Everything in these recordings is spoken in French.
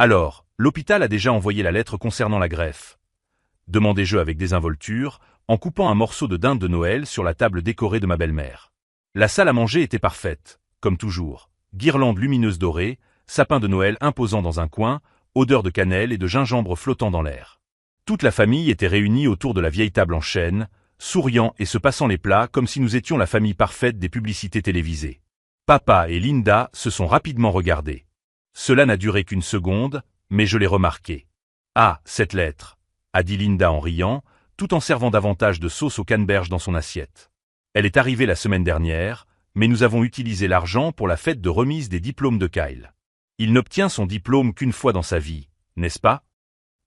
Alors, l'hôpital a déjà envoyé la lettre concernant la greffe. Demandai-je avec désinvolture, en coupant un morceau de dinde de Noël sur la table décorée de ma belle-mère. La salle à manger était parfaite, comme toujours. Guirlandes lumineuses dorées, sapin de Noël imposant dans un coin, odeur de cannelle et de gingembre flottant dans l'air. Toute la famille était réunie autour de la vieille table en chêne, souriant et se passant les plats comme si nous étions la famille parfaite des publicités télévisées. Papa et Linda se sont rapidement regardés. Cela n'a duré qu'une seconde, mais je l'ai remarqué. « Ah, cette lettre !» a dit Linda en riant, tout en servant davantage de sauce au canneberge dans son assiette. Elle est arrivée la semaine dernière, mais nous avons utilisé l'argent pour la fête de remise des diplômes de Kyle. Il n'obtient son diplôme qu'une fois dans sa vie, n'est-ce pas?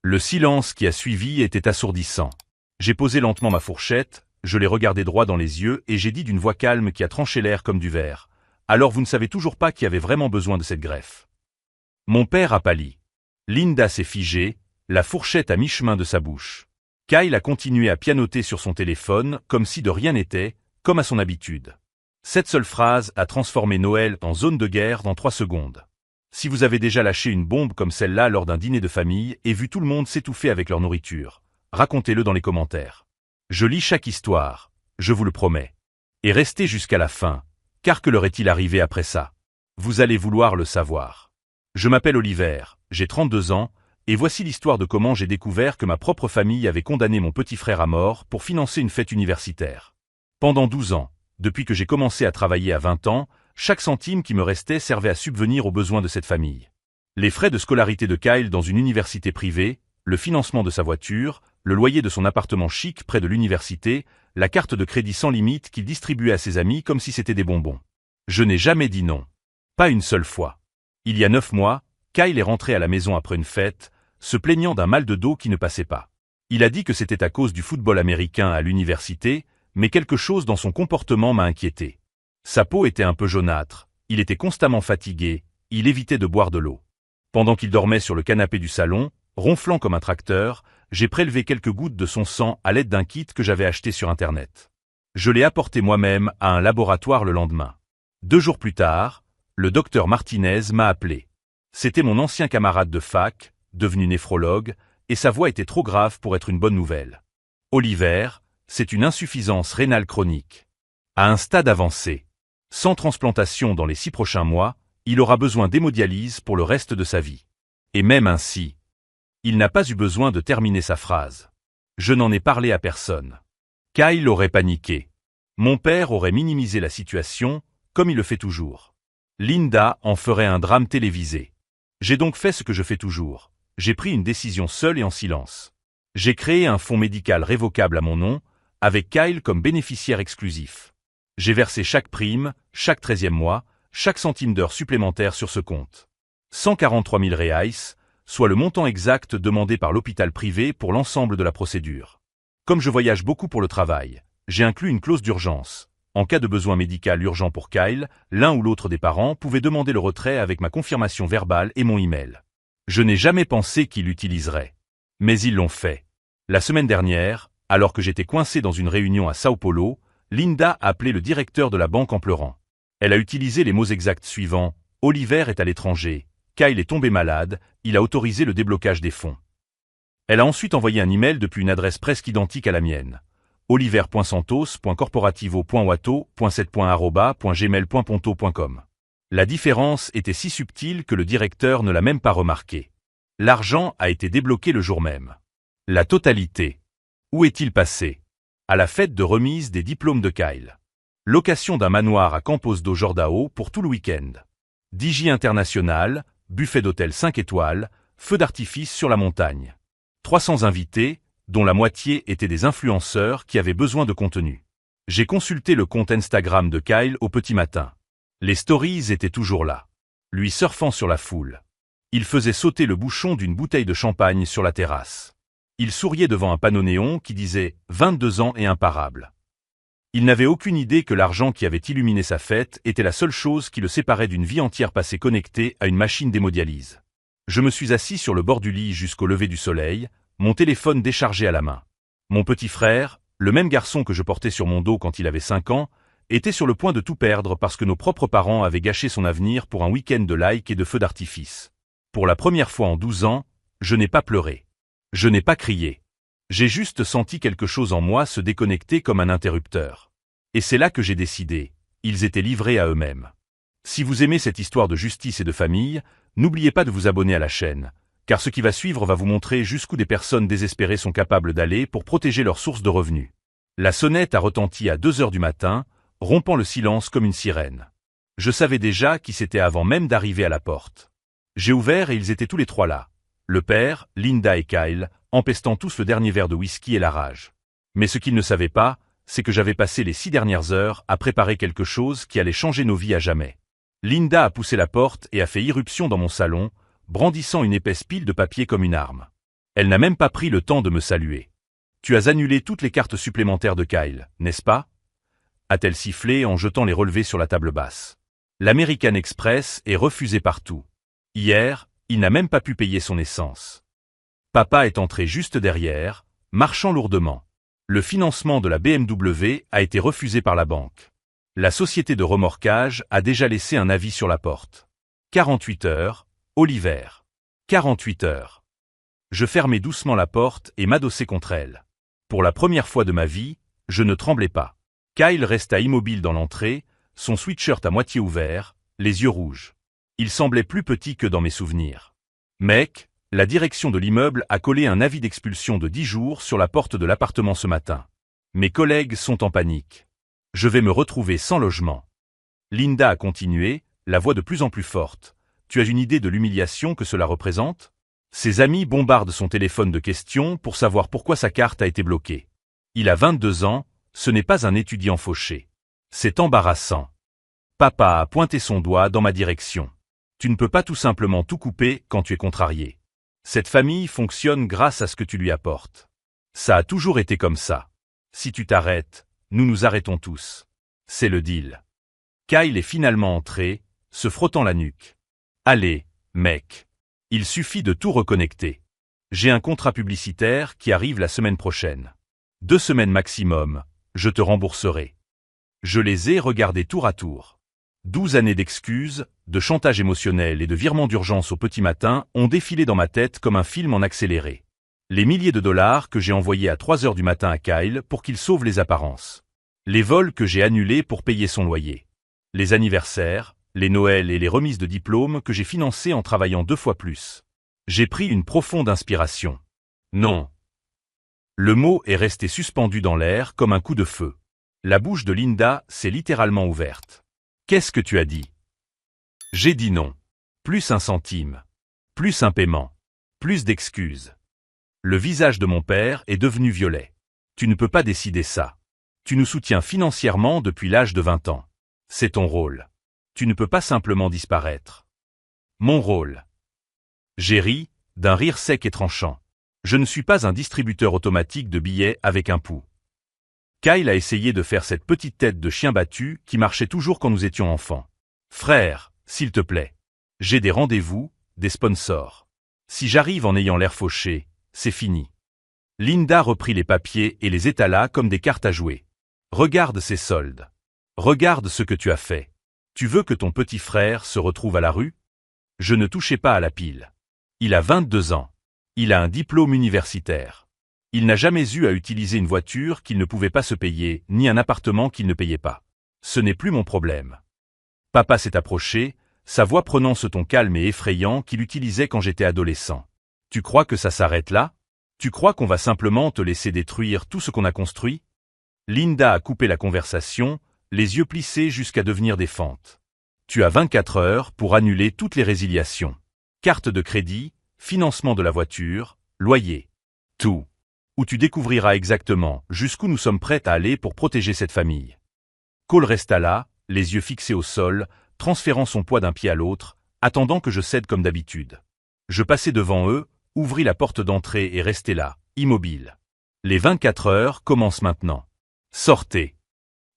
Le silence qui a suivi était assourdissant. J'ai posé lentement ma fourchette, je l'ai regardé droit dans les yeux et j'ai dit d'une voix calme qui a tranché l'air comme du verre. « Alors vous ne savez toujours pas qui avait vraiment besoin de cette greffe. » Mon père a pâli. Linda s'est figée, la fourchette à mi-chemin de sa bouche. Kyle a continué à pianoter sur son téléphone comme si de rien n'était, comme à son habitude. Cette seule phrase a transformé Noël en zone de guerre dans 3 secondes. Si vous avez déjà lâché une bombe comme celle-là lors d'un dîner de famille et vu tout le monde s'étouffer avec leur nourriture, racontez-le dans les commentaires. Je lis chaque histoire, je vous le promets. Et restez jusqu'à la fin, car que leur est-il arrivé après ça? Vous allez vouloir le savoir. Je m'appelle Oliver, j'ai 32 ans, et voici l'histoire de comment j'ai découvert que ma propre famille avait condamné mon petit frère à mort pour financer une fête universitaire. Pendant 12 ans, depuis que j'ai commencé à travailler à 20 ans, chaque centime qui me restait servait à subvenir aux besoins de cette famille. Les frais de scolarité de Kyle dans une université privée, le financement de sa voiture, le loyer de son appartement chic près de l'université, la carte de crédit sans limite qu'il distribuait à ses amis comme si c'était des bonbons. Je n'ai jamais dit non. Pas une seule fois. Il y a 9 mois, Kyle est rentré à la maison après une fête, se plaignant d'un mal de dos qui ne passait pas. Il a dit que c'était à cause du football américain à l'université, mais quelque chose dans son comportement m'a inquiété. Sa peau était un peu jaunâtre, il était constamment fatigué, il évitait de boire de l'eau. Pendant qu'il dormait sur le canapé du salon, ronflant comme un tracteur, j'ai prélevé quelques gouttes de son sang à l'aide d'un kit que j'avais acheté sur Internet. Je l'ai apporté moi-même à un laboratoire le lendemain. 2 jours plus tard, le docteur Martinez m'a appelé. C'était mon ancien camarade de fac, devenu néphrologue, et sa voix était trop grave pour être une bonne nouvelle. Oliver, c'est une insuffisance rénale chronique. À un stade avancé. Sans transplantation dans les 6 prochains mois, il aura besoin d'hémodialyse pour le reste de sa vie. Et même ainsi, il n'a pas eu besoin de terminer sa phrase. Je n'en ai parlé à personne. Kyle aurait paniqué. Mon père aurait minimisé la situation, comme il le fait toujours. Linda en ferait un drame télévisé. J'ai donc fait ce que je fais toujours. J'ai pris une décision seule et en silence. J'ai créé un fonds médical révocable à mon nom, avec Kyle comme bénéficiaire exclusif. J'ai versé chaque prime, chaque 13e mois, chaque centime d'heure supplémentaire sur ce compte. 143 000 reais, soit le montant exact demandé par l'hôpital privé pour l'ensemble de la procédure. Comme je voyage beaucoup pour le travail, j'ai inclus une clause d'urgence. En cas de besoin médical urgent pour Kyle, l'un ou l'autre des parents pouvait demander le retrait avec ma confirmation verbale et mon email. Je n'ai jamais pensé qu'ils l'utiliseraient. Mais ils l'ont fait. La semaine dernière, alors que j'étais coincé dans une réunion à Sao Paulo, Linda a appelé le directeur de la banque en pleurant. Elle a utilisé les mots exacts suivants. « Oliver est à l'étranger. Kyle est tombé malade. Il a autorisé le déblocage des fonds. » Elle a ensuite envoyé un email depuis une adresse presque identique à la mienne. oliver.santos.corporativo.wato.7.gmail.com. La différence était si subtile que le directeur ne l'a même pas remarqué. L'argent a été débloqué le jour même. La totalité. Où est-il passé? À la fête de remise des diplômes de Kyle. Location d'un manoir à Campos do Jordão pour tout le week-end. DJ international, buffet d'hôtel 5 étoiles, feu d'artifice sur la montagne. 300 invités, dont la moitié étaient des influenceurs qui avaient besoin de contenu. J'ai consulté le compte Instagram de Kyle au petit matin. Les stories étaient toujours là. Lui surfant sur la foule. Il faisait sauter le bouchon d'une bouteille de champagne sur la terrasse. Il souriait devant un panneau néon qui disait « 22 ans et imparable ». Il n'avait aucune idée que l'argent qui avait illuminé sa fête était la seule chose qui le séparait d'une vie entière passée connectée à une machine d'hémodialyse. Je me suis assis sur le bord du lit jusqu'au lever du soleil, mon téléphone déchargé à la main. Mon petit frère, le même garçon que je portais sur mon dos quand il avait 5 ans, était sur le point de tout perdre parce que nos propres parents avaient gâché son avenir pour un week-end de likes et de feux d'artifice. Pour la première fois en 12 ans, je n'ai pas pleuré. Je n'ai pas crié. J'ai juste senti quelque chose en moi se déconnecter comme un interrupteur. Et c'est là que j'ai décidé, ils étaient livrés à eux-mêmes. Si vous aimez cette histoire de justice et de famille, n'oubliez pas de vous abonner à la chaîne, car ce qui va suivre va vous montrer jusqu'où des personnes désespérées sont capables d'aller pour protéger leur source de revenus. La sonnette a retenti à 2 heures du matin, rompant le silence comme une sirène. Je savais déjà qui c'était avant même d'arriver à la porte. J'ai ouvert et ils étaient tous les trois là. Le père, Linda et Kyle, empestant tous le dernier verre de whisky et la rage. Mais ce qu'ils ne savaient pas, c'est que j'avais passé les 6 dernières heures à préparer quelque chose qui allait changer nos vies à jamais. Linda a poussé la porte et a fait irruption dans mon salon, brandissant une épaisse pile de papier comme une arme. Elle n'a même pas pris le temps de me saluer. « Tu as annulé toutes les cartes supplémentaires de Kyle, n'est-ce pas ?» a-t-elle sifflé en jetant les relevés sur la table basse. L'American Express est refusé partout. Hier, il n'a même pas pu payer son essence. Papa est entré juste derrière, marchant lourdement. Le financement de la BMW a été refusé par la banque. La société de remorquage a déjà laissé un avis sur la porte. 48 heures, Oliver. 48 heures. Je fermai doucement la porte et m'adossai contre elle. Pour la première fois de ma vie, je ne tremblais pas. Kyle resta immobile dans l'entrée, son sweatshirt à moitié ouvert, les yeux rouges. Il semblait plus petit que dans mes souvenirs. Mec, la direction de l'immeuble a collé un avis d'expulsion de 10 jours sur la porte de l'appartement ce matin. Mes collègues sont en panique. Je vais me retrouver sans logement. Linda a continué, la voix de plus en plus forte. Tu as une idée de l'humiliation que cela représente? Ses amis bombardent son téléphone de questions pour savoir pourquoi sa carte a été bloquée. Il a 22 ans, ce n'est pas un étudiant fauché. C'est embarrassant. Papa a pointé son doigt dans ma direction. Tu ne peux pas tout simplement tout couper quand tu es contrarié. Cette famille fonctionne grâce à ce que tu lui apportes. Ça a toujours été comme ça. Si tu t'arrêtes, nous nous arrêtons tous. C'est le deal. Kyle est finalement entré, se frottant la nuque. Allez, mec. Il suffit de tout reconnecter. J'ai un contrat publicitaire qui arrive la semaine prochaine. 2 semaines maximum, je te rembourserai. Je les ai regardés tour à tour. 12 années d'excuses, de chantage émotionnel et de virements d'urgence au petit matin ont défilé dans ma tête comme un film en accéléré. Les milliers de dollars que j'ai envoyés à 3 heures du matin à Kyle pour qu'il sauve les apparences. Les vols que j'ai annulés pour payer son loyer. Les anniversaires, les Noëls et les remises de diplômes que j'ai financés en travaillant 2 fois plus. J'ai pris une profonde inspiration. Non. Le mot est resté suspendu dans l'air comme un coup de feu. La bouche de Linda s'est littéralement ouverte. Qu'est-ce que tu as dit? J'ai dit non. Plus 1 centime. Plus un paiement. Plus d'excuses. Le visage de mon père est devenu violet. Tu ne peux pas décider ça. Tu nous soutiens financièrement depuis l'âge de 20 ans. C'est ton rôle. Tu ne peux pas simplement disparaître. Mon rôle. J'ai ri, d'un rire sec et tranchant. Je ne suis pas un distributeur automatique de billets avec un pouls. Kyle a essayé de faire cette petite tête de chien battu qui marchait toujours quand nous étions enfants. Frère, s'il te plaît. J'ai des rendez-vous, des sponsors. Si j'arrive en ayant l'air fauché, c'est fini. Linda reprit les papiers et les étala comme des cartes à jouer. Regarde ces soldes. Regarde ce que tu as fait. Tu veux que ton petit frère se retrouve à la rue? Je ne touchais pas à la pile. Il a 22 ans. Il a un diplôme universitaire. Il n'a jamais eu à utiliser une voiture qu'il ne pouvait pas se payer, ni un appartement qu'il ne payait pas. Ce n'est plus mon problème. Papa s'est approché, sa voix prenant ce ton calme et effrayant qu'il utilisait quand j'étais adolescent. Tu crois que ça s'arrête là? Tu crois qu'on va simplement te laisser détruire tout ce qu'on a construit? Linda a coupé la conversation, les yeux plissés jusqu'à devenir des fentes. Tu as 24 heures pour annuler toutes les résiliations. Carte de crédit, financement de la voiture, loyer. Tout. Où tu découvriras exactement jusqu'où nous sommes prêts à aller pour protéger cette famille. Cole resta là, les yeux fixés au sol, transférant son poids d'un pied à l'autre, attendant que je cède comme d'habitude. Je passai devant eux, ouvris la porte d'entrée et restai là, immobile. Les 24 heures commencent maintenant. Sortez.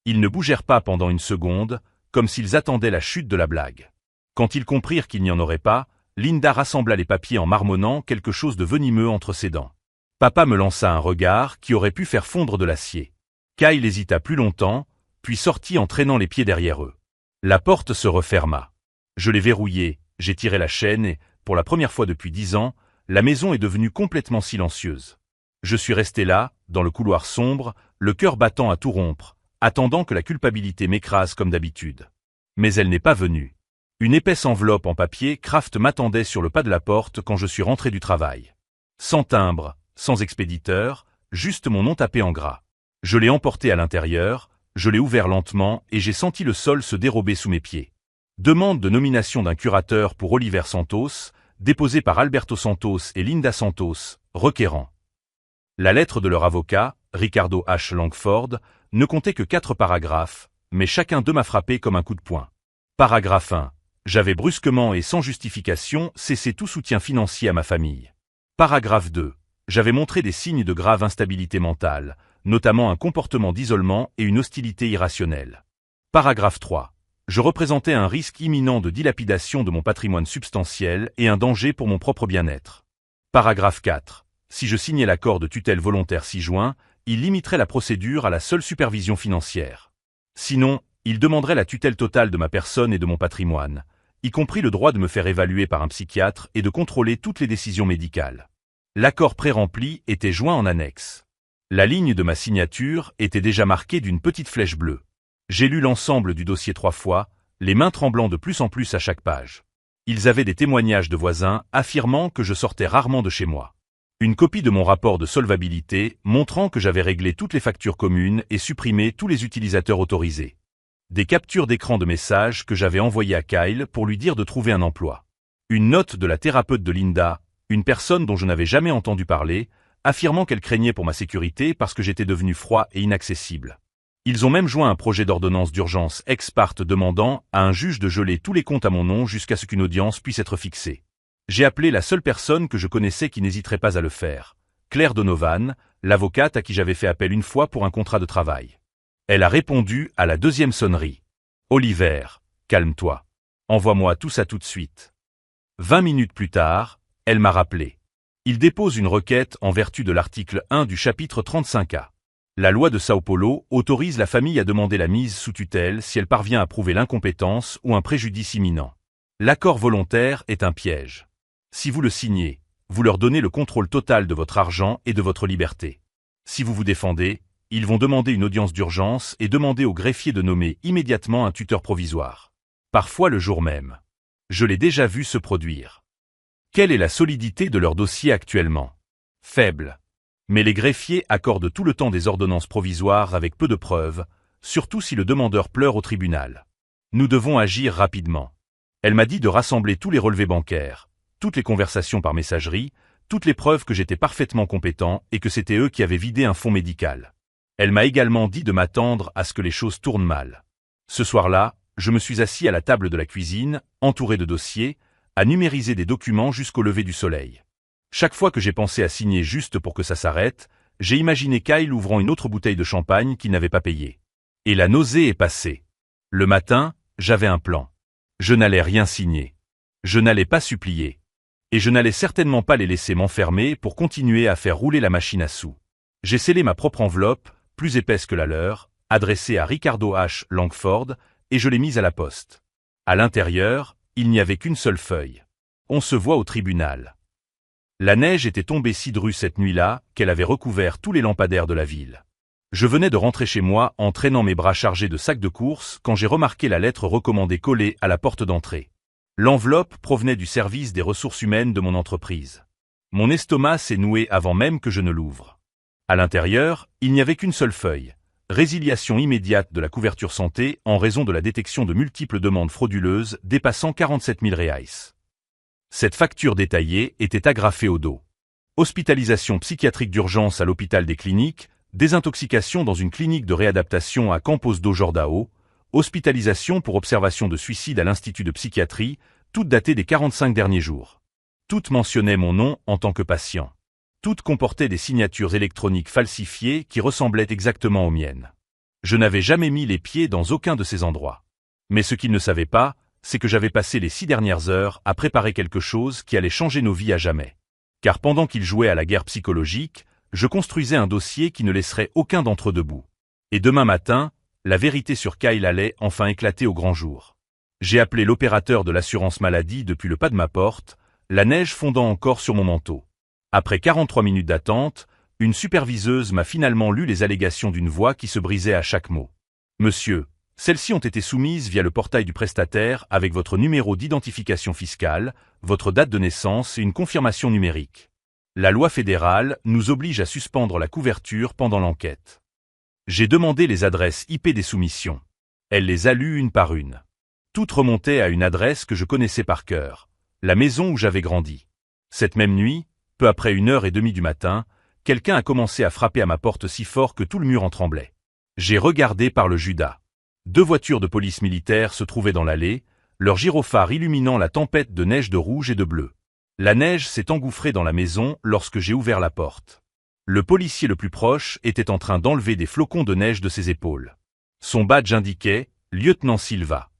Ils ne bougèrent pas pendant une seconde, comme s'ils attendaient la chute de la blague. Quand ils comprirent qu'il n'y en aurait pas, Linda rassembla les papiers en marmonnant quelque chose de venimeux entre ses dents. Papa me lança un regard qui aurait pu faire fondre de l'acier. Kyle hésita plus longtemps, puis sortit en traînant les pieds derrière eux. La porte se referma. Je l'ai verrouillée, j'ai tiré la chaîne et, pour la première fois depuis 10 ans, la maison est devenue complètement silencieuse. Je suis resté là, dans le couloir sombre, le cœur battant à tout rompre, attendant que la culpabilité m'écrase comme d'habitude. Mais elle n'est pas venue. Une épaisse enveloppe en papier Kraft m'attendait sur le pas de la porte quand je suis rentré du travail. Sans timbre, sans expéditeur, juste mon nom tapé en gras. Je l'ai emporté à l'intérieur, je l'ai ouvert lentement et j'ai senti le sol se dérober sous mes pieds. Demande de nomination d'un curateur pour Oliver Santos, déposée par Alberto Santos et Linda Santos, requérant. La lettre de leur avocat, Ricardo H. Langford, ne comptait que 4 paragraphes, mais chacun d'eux m'a frappé comme un coup de poing. Paragraphe 1. J'avais brusquement et sans justification cessé tout soutien financier à ma famille. Paragraphe 2. J'avais montré des signes de grave instabilité mentale, notamment un comportement d'isolement et une hostilité irrationnelle. Paragraphe 3. Je représentais un risque imminent de dilapidation de mon patrimoine substantiel et un danger pour mon propre bien-être. Paragraphe 4. Si je signais l'accord de tutelle volontaire ci-joint, il limiterait la procédure à la seule supervision financière. Sinon, il demanderait la tutelle totale de ma personne et de mon patrimoine, y compris le droit de me faire évaluer par un psychiatre et de contrôler toutes les décisions médicales. L'accord pré-rempli était joint en annexe. La ligne de ma signature était déjà marquée d'une petite flèche bleue. J'ai lu l'ensemble du dossier 3 fois, les mains tremblant de plus en plus à chaque page. Ils avaient des témoignages de voisins affirmant que je sortais rarement de chez moi. Une copie de mon rapport de solvabilité montrant que j'avais réglé toutes les factures communes et supprimé tous les utilisateurs autorisés. Des captures d'écran de messages que j'avais envoyés à Kyle pour lui dire de trouver un emploi. Une note de la thérapeute de Linda, une personne dont je n'avais jamais entendu parler, affirmant qu'elle craignait pour ma sécurité parce que j'étais devenu froid et inaccessible. Ils ont même joint un projet d'ordonnance d'urgence ex parte demandant à un juge de geler tous les comptes à mon nom jusqu'à ce qu'une audience puisse être fixée. J'ai appelé la seule personne que je connaissais qui n'hésiterait pas à le faire, Claire Donovan, l'avocate à qui j'avais fait appel une fois pour un contrat de travail. Elle a répondu à la 2e sonnerie. « Oliver, calme-toi. Envoie-moi tout ça tout de suite. » 20 minutes plus tard, elle m'a rappelé. Il dépose une requête en vertu de l'article 1 du chapitre 35A. La loi de Sao Paulo autorise la famille à demander la mise sous tutelle si elle parvient à prouver l'incompétence ou un préjudice imminent. L'accord volontaire est un piège. Si vous le signez, vous leur donnez le contrôle total de votre argent et de votre liberté. Si vous vous défendez, ils vont demander une audience d'urgence et demander au greffier de nommer immédiatement un tuteur provisoire. Parfois le jour même. Je l'ai déjà vu se produire. Quelle est la solidité de leur dossier actuellement? Faible. Mais les greffiers accordent tout le temps des ordonnances provisoires avec peu de preuves, surtout si le demandeur pleure au tribunal. Nous devons agir rapidement. Elle m'a dit de rassembler tous les relevés bancaires, toutes les conversations par messagerie, toutes les preuves que j'étais parfaitement compétent et que c'était eux qui avaient vidé un fonds médical. Elle m'a également dit de m'attendre à ce que les choses tournent mal. Ce soir-là, je me suis assis à la table de la cuisine, entouré de dossiers, à numériser des documents jusqu'au lever du soleil. Chaque fois que j'ai pensé à signer juste pour que ça s'arrête, j'ai imaginé Kyle ouvrant une autre bouteille de champagne qu'il n'avait pas payée. Et la nausée est passée. Le matin, j'avais un plan. Je n'allais rien signer. Je n'allais pas supplier. Et je n'allais certainement pas les laisser m'enfermer pour continuer à faire rouler la machine à sous. J'ai scellé ma propre enveloppe, plus épaisse que la leur, adressée à Ricardo H. Langford, et je l'ai mise à la poste. À l'intérieur, il n'y avait qu'une seule feuille. On se voit au tribunal. La neige était tombée si drue cette nuit-là qu'elle avait recouvert tous les lampadaires de la ville. Je venais de rentrer chez moi en traînant mes bras chargés de sacs de course quand j'ai remarqué la lettre recommandée collée à la porte d'entrée. L'enveloppe provenait du service des ressources humaines de mon entreprise. Mon estomac s'est noué avant même que je ne l'ouvre. À l'intérieur, il n'y avait qu'une seule feuille. Résiliation immédiate de la couverture santé en raison de la détection de multiples demandes frauduleuses dépassant 47 000 reais. Cette facture détaillée était agrafée au dos. Hospitalisation psychiatrique d'urgence à l'hôpital des cliniques, désintoxication dans une clinique de réadaptation à Campos do Jordão, hospitalisation pour observation de suicide à l'Institut de psychiatrie, toutes datées des 45 derniers jours. Toutes mentionnaient mon nom en tant que patient. Toutes comportaient des signatures électroniques falsifiées qui ressemblaient exactement aux miennes. Je n'avais jamais mis les pieds dans aucun de ces endroits. Mais ce qu'ils ne savaient pas, c'est que j'avais passé les 6 dernières heures à préparer quelque chose qui allait changer nos vies à jamais. Car pendant qu'ils jouaient à la guerre psychologique, je construisais un dossier qui ne laisserait aucun d'entre eux debout. Et demain matin, la vérité sur Kyle allait enfin éclater au grand jour. J'ai appelé l'opérateur de l'assurance maladie depuis le pas de ma porte, la neige fondant encore sur mon manteau. Après 43 minutes d'attente, une superviseuse m'a finalement lu les allégations d'une voix qui se brisait à chaque mot. Monsieur, celles-ci ont été soumises via le portail du prestataire avec votre numéro d'identification fiscale, votre date de naissance et une confirmation numérique. La loi fédérale nous oblige à suspendre la couverture pendant l'enquête. J'ai demandé les adresses IP des soumissions. Elle les a lues une par une. Toutes remontaient à une adresse que je connaissais par cœur, la maison où j'avais grandi. Cette même nuit, peu après 1h30 du matin, quelqu'un a commencé à frapper à ma porte si fort que tout le mur en tremblait. J'ai regardé par le Judas. 2 voitures de police militaire se trouvaient dans l'allée, leurs gyrophares illuminant la tempête de neige de rouge et de bleu. La neige s'est engouffrée dans la maison lorsque j'ai ouvert la porte. Le policier le plus proche était en train d'enlever des flocons de neige de ses épaules. Son badge indiquait « Lieutenant Silva ».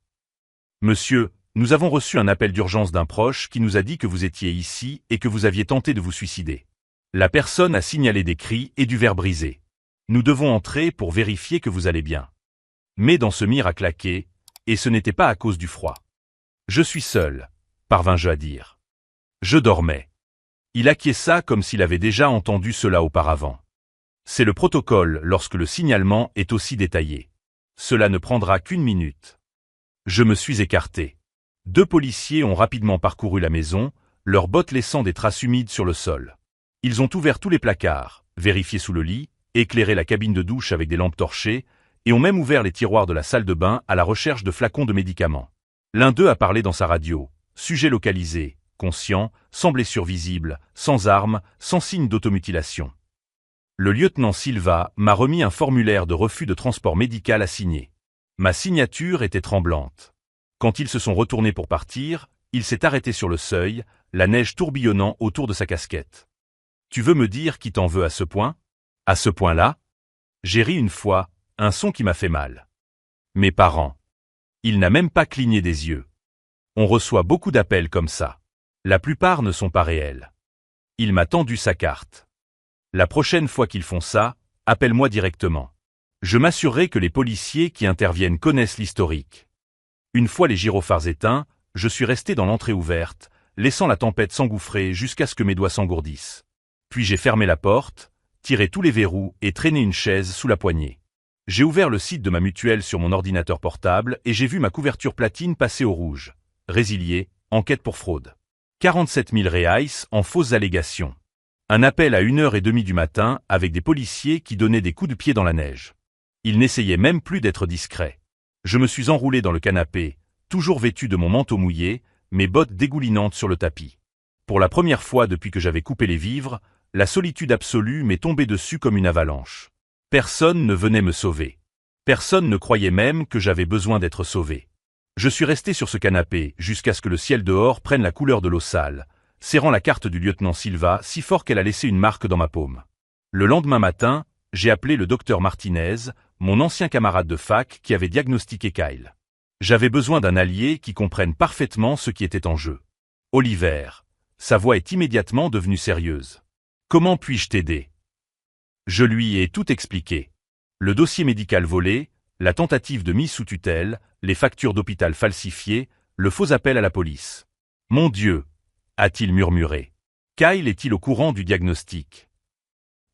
« Monsieur, nous avons reçu un appel d'urgence d'un proche qui nous a dit que vous étiez ici et que vous aviez tenté de vous suicider. La personne a signalé des cris et du verre brisé. Nous devons entrer pour vérifier que vous allez bien. » Mes dents se mirent à claquer, et ce n'était pas à cause du froid. « Je suis seul », parvins-je à dire. Je dormais. Il acquiesça comme s'il avait déjà entendu cela auparavant. C'est le protocole lorsque le signalement est aussi détaillé. Cela ne prendra qu'1 minute. Je me suis écarté. 2 policiers ont rapidement parcouru la maison, leurs bottes laissant des traces humides sur le sol. Ils ont ouvert tous les placards, vérifié sous le lit, éclairé la cabine de douche avec des lampes torchées, et ont même ouvert les tiroirs de la salle de bain à la recherche de flacons de médicaments. L'un d'eux a parlé dans sa radio. Sujet localisé, conscient, sans blessure visible, sans arme, sans signe d'automutilation. Le lieutenant Silva m'a remis un formulaire de refus de transport médical à signer. Ma signature était tremblante. Quand ils se sont retournés pour partir, il s'est arrêté sur le seuil, la neige tourbillonnant autour de sa casquette. « Tu veux me dire qui t'en veut à ce point ? À ce point-là » J'ai ri une fois, un son qui m'a fait mal. Mes parents. Il n'a même pas cligné des yeux. On reçoit beaucoup d'appels comme ça. La plupart ne sont pas réels. Il m'a tendu sa carte. La prochaine fois qu'ils font ça, appelle-moi directement. Je m'assurerai que les policiers qui interviennent connaissent l'historique. Une fois les gyrophares éteints, je suis resté dans l'entrée ouverte, laissant la tempête s'engouffrer jusqu'à ce que mes doigts s'engourdissent. Puis j'ai fermé la porte, tiré tous les verrous et traîné une chaise sous la poignée. J'ai ouvert le site de ma mutuelle sur mon ordinateur portable et j'ai vu ma couverture platine passer au rouge. Résilié, enquête pour fraude. 47 000 reais en fausses allégations. Un appel à 1h30 du matin avec des policiers qui donnaient des coups de pied dans la neige. Ils n'essayaient même plus d'être discrets. Je me suis enroulé dans le canapé, toujours vêtu de mon manteau mouillé, mes bottes dégoulinantes sur le tapis. Pour la première fois depuis que j'avais coupé les vivres, la solitude absolue m'est tombée dessus comme une avalanche. Personne ne venait me sauver. Personne ne croyait même que j'avais besoin d'être sauvé. Je suis resté sur ce canapé jusqu'à ce que le ciel dehors prenne la couleur de l'eau sale, serrant la carte du lieutenant Silva si fort qu'elle a laissé une marque dans ma paume. Le lendemain matin, j'ai appelé le docteur Martinez, mon ancien camarade de fac qui avait diagnostiqué Kyle. J'avais besoin d'un allié qui comprenne parfaitement ce qui était en jeu. Oliver. Sa voix est immédiatement devenue sérieuse. Comment puis-je t'aider ? Je lui ai tout expliqué. Le dossier médical volé, la tentative de mise sous tutelle, les factures d'hôpital falsifiées, le faux appel à la police. Mon Dieu, a-t-il murmuré. Kyle est-il au courant du diagnostic ?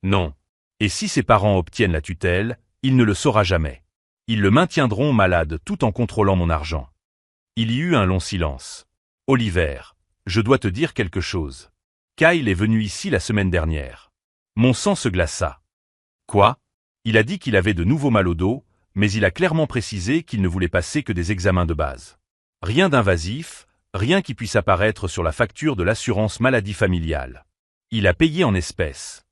Non. Et si ses parents obtiennent la tutelle, il ne le saura jamais. Ils le maintiendront malade tout en contrôlant mon argent. Il y eut un long silence. Oliver, je dois te dire quelque chose. Kyle est venu ici la semaine dernière. Mon sang se glaça. Quoi ? Il a dit qu'il avait de nouveaux mal au dos, mais il a clairement précisé qu'il ne voulait passer que des examens de base. Rien d'invasif, rien qui puisse apparaître sur la facture de l'assurance maladie familiale. Il a payé en espèces.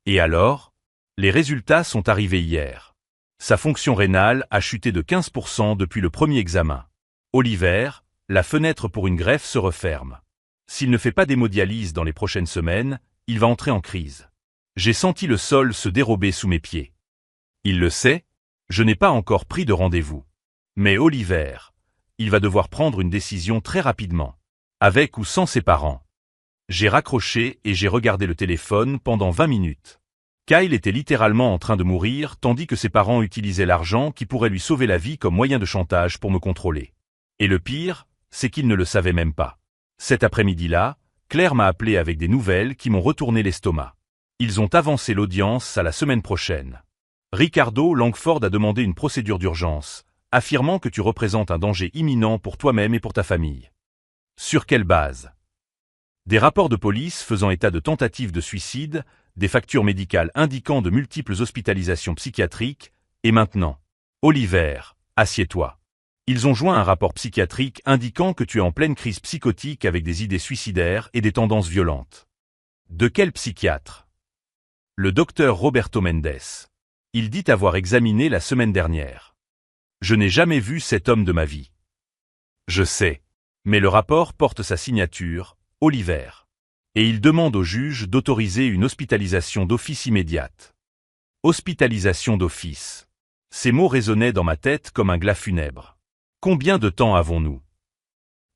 Et alors ? Les résultats sont arrivés hier. Sa fonction rénale a chuté de 15% depuis le premier examen. Oliver, la fenêtre pour une greffe se referme. S'il ne fait pas d'hémodialyse dans les prochaines semaines, il va entrer en crise. J'ai senti le sol se dérober sous mes pieds. Il le sait, je n'ai pas encore pris de rendez-vous. Mais Oliver, il va devoir prendre une décision très rapidement. Avec ou sans ses parents. J'ai raccroché et j'ai regardé le téléphone pendant 20 minutes. Kyle était littéralement en train de mourir tandis que ses parents utilisaient l'argent qui pourrait lui sauver la vie comme moyen de chantage pour me contrôler. Et le pire, c'est qu'ils ne le savaient même pas. Cet après-midi-là, Claire m'a appelé avec des nouvelles qui m'ont retourné l'estomac. Ils ont avancé l'audience à la semaine prochaine. Ricardo Langford a demandé une procédure d'urgence, affirmant que tu représentes un danger imminent pour toi-même et pour ta famille. Sur quelle base? Des rapports de police faisant état de tentatives de suicide, des factures médicales indiquant de multiples hospitalisations psychiatriques, et maintenant. Oliver, assieds-toi. Ils ont joint un rapport psychiatrique indiquant que tu es en pleine crise psychotique avec des idées suicidaires et des tendances violentes. De quel psychiatre? Le docteur Roberto Mendes. Il dit avoir examiné la semaine dernière. Je n'ai jamais vu cet homme de ma vie. Je sais. Mais le rapport porte sa signature, Oliver. Et il demande au juge d'autoriser une hospitalisation d'office immédiate. Hospitalisation d'office. Ces mots résonnaient dans ma tête comme un glas funèbre. Combien de temps avons-nous?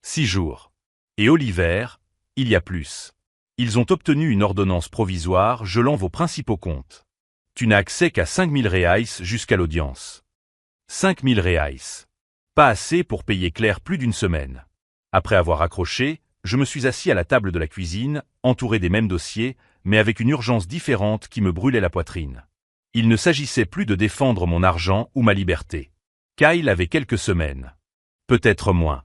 6 jours. Et Oliver, il y a plus. Ils ont obtenu une ordonnance provisoire gelant vos principaux comptes. Tu n'as accès qu'à 5000 reais jusqu'à l'audience. 5000 reais. Pas assez pour payer Claire plus d'une semaine. Après avoir accroché, je me suis assis à la table de la cuisine, entouré des mêmes dossiers, mais avec une urgence différente qui me brûlait la poitrine. Il ne s'agissait plus de défendre mon argent ou ma liberté. Kyle avait quelques semaines. Peut-être moins.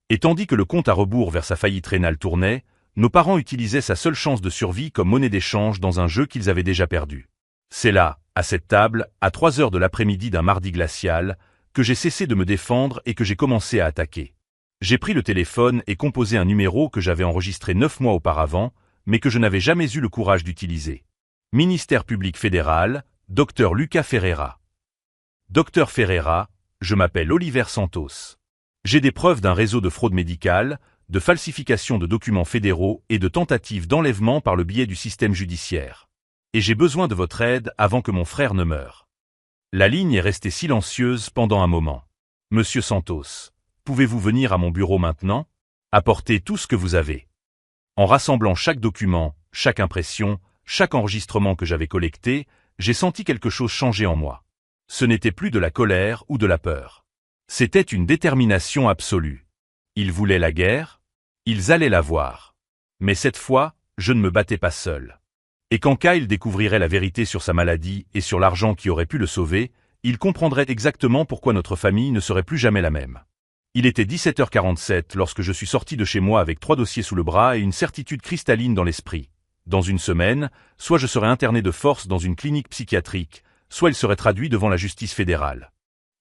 Et tandis que le compte à rebours vers sa faillite rénale tournait, nos parents utilisaient sa seule chance de survie comme monnaie d'échange dans un jeu qu'ils avaient déjà perdu. C'est là, à cette table, à 3 heures de l'après-midi d'un mardi glacial, que j'ai cessé de me défendre et que j'ai commencé à attaquer. J'ai pris le téléphone et composé un numéro que j'avais enregistré 9 mois auparavant, mais que je n'avais jamais eu le courage d'utiliser. Ministère public fédéral, Dr Lucas Ferreira. Dr Ferreira, je m'appelle Oliver Santos. J'ai des preuves d'un réseau de fraude médicale, de falsification de documents fédéraux et de tentatives d'enlèvement par le biais du système judiciaire. Et j'ai besoin de votre aide avant que mon frère ne meure. La ligne est restée silencieuse pendant un moment. Monsieur Santos, pouvez-vous venir à mon bureau maintenant? Apportez tout ce que vous avez. En rassemblant chaque document, chaque impression, chaque enregistrement que j'avais collecté, j'ai senti quelque chose changer en moi. Ce n'était plus de la colère ou de la peur. C'était une détermination absolue. Ils voulaient la guerre, ils allaient la voir. Mais cette fois, je ne me battais pas seul. Et quand Kyle découvrirait la vérité sur sa maladie et sur l'argent qui aurait pu le sauver, il comprendrait exactement pourquoi notre famille ne serait plus jamais la même. Il était 17h47 lorsque je suis sorti de chez moi avec 3 dossiers sous le bras et une certitude cristalline dans l'esprit. Dans une semaine, soit je serais interné de force dans une clinique psychiatrique, soit il serait traduit devant la justice fédérale.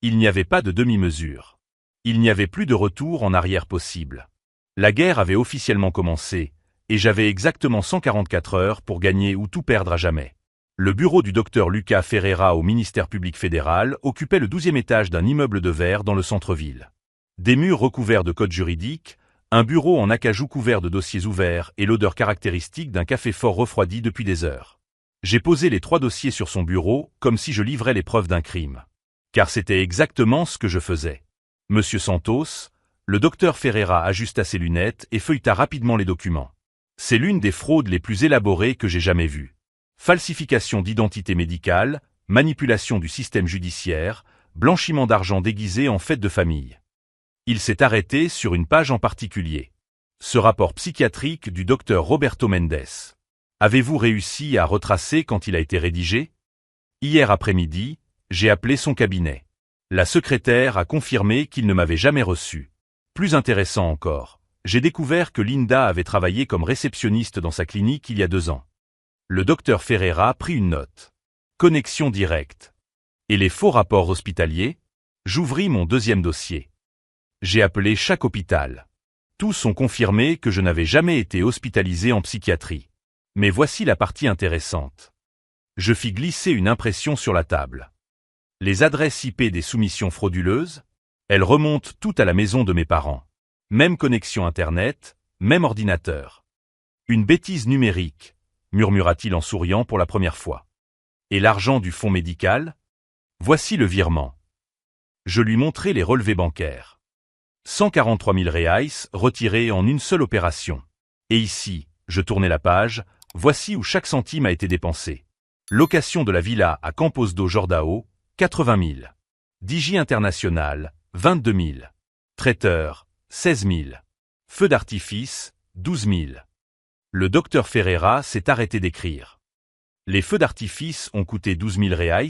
Il n'y avait pas de demi-mesure. Il n'y avait plus de retour en arrière possible. La guerre avait officiellement commencé, et j'avais exactement 144 heures pour gagner ou tout perdre à jamais. Le bureau du docteur Lucas Ferreira au ministère public fédéral occupait le 12e étage d'un immeuble de verre dans le centre-ville. Des murs recouverts de codes juridiques, un bureau en acajou couvert de dossiers ouverts et l'odeur caractéristique d'un café fort refroidi depuis des heures. J'ai posé les 3 dossiers sur son bureau comme si je livrais les preuves d'un crime. Car c'était exactement ce que je faisais. Monsieur Santos, le docteur Ferreira ajusta ses lunettes et feuilleta rapidement les documents. C'est l'une des fraudes les plus élaborées que j'ai jamais vues. Falsification d'identité médicale, manipulation du système judiciaire, blanchiment d'argent déguisé en fête de famille. Il s'est arrêté sur une page en particulier. Ce rapport psychiatrique du docteur Roberto Mendes. Avez-vous réussi à retracer quand il a été rédigé? Hier après-midi, j'ai appelé son cabinet. La secrétaire a confirmé qu'il ne m'avait jamais reçu. Plus intéressant encore, j'ai découvert que Linda avait travaillé comme réceptionniste dans sa clinique il y a 2 ans. Le docteur Ferreira prit une note. Connexion directe. Et les faux rapports hospitaliers? J'ouvris mon 2e dossier. J'ai appelé chaque hôpital. Tous ont confirmé que je n'avais jamais été hospitalisé en psychiatrie. Mais voici la partie intéressante. Je fis glisser une impression sur la table. Les adresses IP des soumissions frauduleuses? Elles remontent toutes à la maison de mes parents. Même connexion Internet, même ordinateur. Une bêtise numérique, murmura-t-il en souriant pour la première fois. Et l'argent du fonds médical? Voici le virement. Je lui montrai les relevés bancaires. 143 000 reais retirés en une seule opération. Et ici, je tournai la page, voici où chaque centime a été dépensé. Location de la villa à Campos do Jordão, 80 000. Digi International, 22 000. Traiteur, 16 000. Feu d'artifice, 12 000. Le docteur Ferreira s'est arrêté d'écrire. Les feux d'artifice ont coûté 12 000 reais,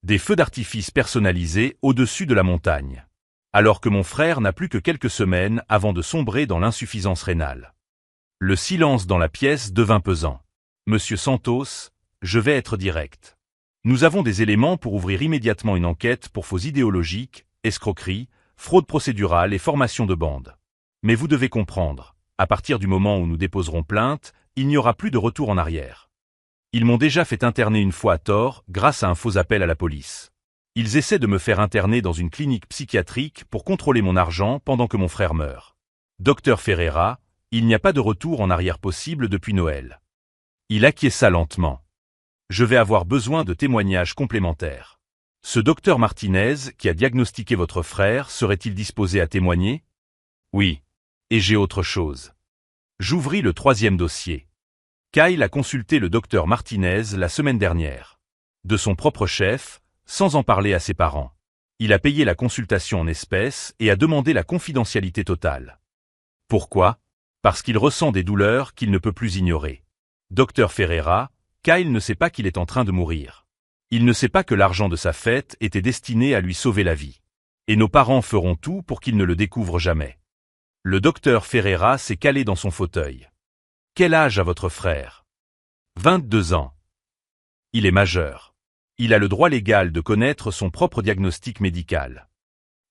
des feux d'artifice personnalisés au-dessus de la montagne. Alors que mon frère n'a plus que quelques semaines avant de sombrer dans l'insuffisance rénale. Le silence dans la pièce devint pesant. Monsieur Santos, je vais être direct. Nous avons des éléments pour ouvrir immédiatement une enquête pour faux idéologiques, escroquerie, fraude procédurale et formation de bande. Mais vous devez comprendre, à partir du moment où nous déposerons plainte, il n'y aura plus de retour en arrière. Ils m'ont déjà fait interner une fois à tort grâce à un faux appel à la police. Ils essaient de me faire interner dans une clinique psychiatrique pour contrôler mon argent pendant que mon frère meurt. Docteur Ferreira, il n'y a pas de retour en arrière possible depuis Noël. Il acquiesça lentement. Je vais avoir besoin de témoignages complémentaires. Ce docteur Martinez qui a diagnostiqué votre frère serait-il disposé à témoigner? Oui. Et j'ai autre chose. J'ouvris le 3e dossier. Kyle a consulté le docteur Martinez la semaine dernière. De son propre chef, sans en parler à ses parents. Il a payé la consultation en espèces et a demandé la confidentialité totale. Pourquoi? Parce qu'il ressent des douleurs qu'il ne peut plus ignorer. Docteur Ferreira, Kyle ne sait pas qu'il est en train de mourir. Il ne sait pas que l'argent de sa fête était destiné à lui sauver la vie. Et nos parents feront tout pour qu'il ne le découvre jamais. Le docteur Ferreira s'est calé dans son fauteuil. Quel âge a votre frère? 22 ans. Il est majeur. Il a le droit légal de connaître son propre diagnostic médical.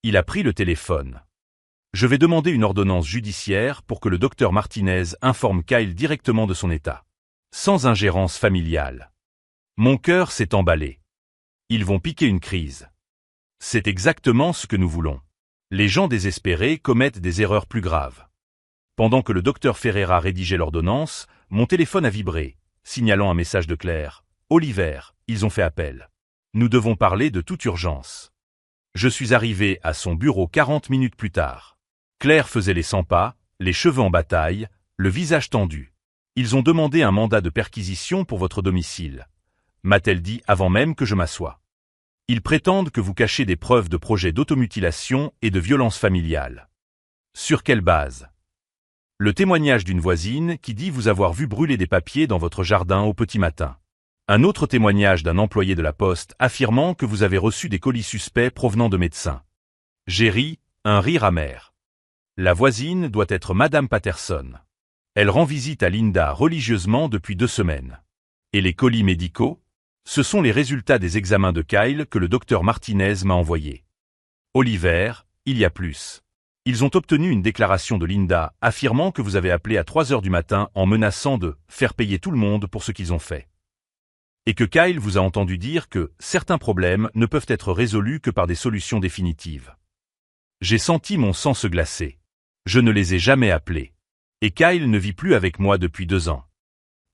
Il a pris le téléphone. Je vais demander une ordonnance judiciaire pour que le docteur Martinez informe Kyle directement de son état. Sans ingérence familiale. Mon cœur s'est emballé. Ils vont piquer une crise. C'est exactement ce que nous voulons. Les gens désespérés commettent des erreurs plus graves. Pendant que le docteur Ferreira rédigeait l'ordonnance, mon téléphone a vibré, signalant un message de Claire. Oliver, ils ont fait appel. Nous devons parler de toute urgence. Je suis arrivé à son bureau 40 minutes plus tard. Claire faisait les 100 pas, les cheveux en bataille, le visage tendu. Ils ont demandé un mandat de perquisition pour votre domicile, m'a-t-elle dit avant même que je m'assoie. Ils prétendent que vous cachez des preuves de projets d'automutilation et de violence familiale. Sur quelle base? Le témoignage d'une voisine qui dit vous avoir vu brûler des papiers dans votre jardin au petit matin. Un autre témoignage d'un employé de la Poste affirmant que vous avez reçu des colis suspects provenant de médecins. J'ai ri, un rire amer. La voisine doit être Madame Patterson. Elle rend visite à Linda religieusement depuis 2 semaines. Et les colis médicaux? Ce sont les résultats des examens de Kyle que le docteur Martinez m'a envoyés. Oliver, il y a plus. Ils ont obtenu une déclaration de Linda affirmant que vous avez appelé à 3 heures du matin en menaçant de faire payer tout le monde pour ce qu'ils ont fait. Et que Kyle vous a entendu dire que certains problèmes ne peuvent être résolus que par des solutions définitives. J'ai senti mon sang se glacer. Je ne les ai jamais appelés. Et Kyle ne vit plus avec moi depuis 2 ans.